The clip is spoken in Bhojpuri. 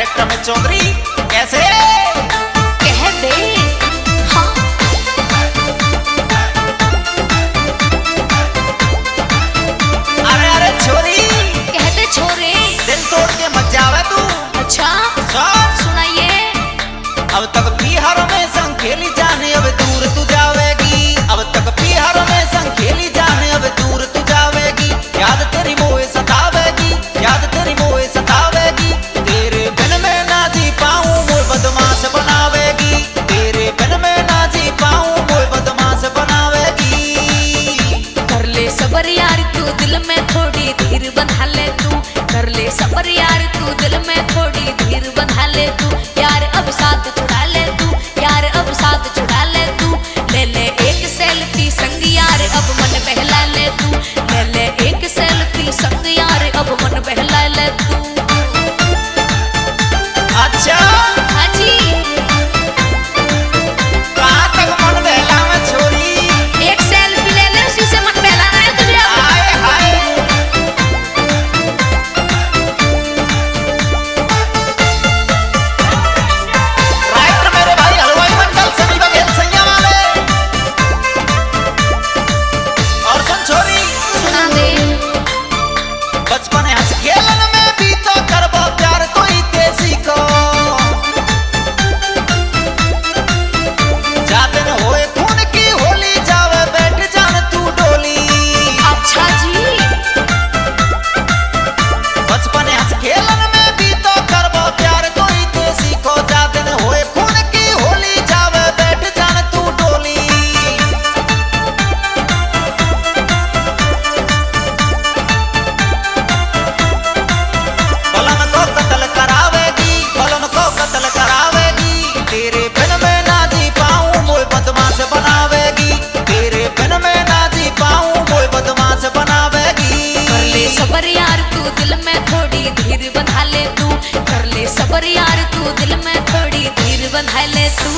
राइटर में चौधरी कैसे कह दे। हाँ अरे अरे छोरी कह दे छोरे। दिल तोड़ के मत जावे तू। अच्छा सुन सुनाइए। अब तक बिहार में संग खेली जाने अब दूर तू जावेगी। अब तक बिहार में संग खेली जाने अब दूर तू जावेगी। याद तेरी मोए सतावेगी, याद तेरी मोए सतावेगी। तेरे बिन मैं ना जी पाऊं मोए बदमाश बनावेगी। तेरे बिन मैं ना जी पाऊं मोए बदमाश बनावेगी। कर ले सबर यार तू दिल में थोड़ी धीर बंधा ले तू। कर ले सबर यार तू दिल में थोड़ी धीर बंधा ले तू। यार अब साथ छुड़ा ले तू, यार अब साथ छुड़ा ले तू। ले ले एक सेल्फी संग यार अब मन बहला ले तू। ले ले एक सेल्फी संग यार अब मन बहला ले तू। अच्छा हाँ जी कहाँ तक मन बहलावे छोरी। एक सेल्फी ले ले उसी से मन बहलाना है तुझे अब। हाय हाय राइटर मेरे भाई हलवाई मंडल सभी बघेल सैया वाले। और सुन छोरी सुना दे। बचपन हंस खेलन में भी तो करबो प्यार तो ही ते सीखो। जाते न होए खून की होली जावे बैठ जान तू डोली। अच्छा जी बचपन हंस खेलन में भी तो करबो प्यार तो ही ते सीखो। जाते न होए खून की होली जावे बैठ जान तू डोली। बलन को कत्ल करावेगी, बलन को कत्ल करावेगी। तेरे बिन मैं ना जी पाऊं मोए बदमाश बनावेगी। तेरे बिन मैं ना जी पाऊं मोए बदमाश बनावेगी। कर ले सबर यार तू दिल में थोड़ी धीर बंधा ले तू। कर ले सबर यार तू दिल में थोड़ी धीर बंधा ले तू।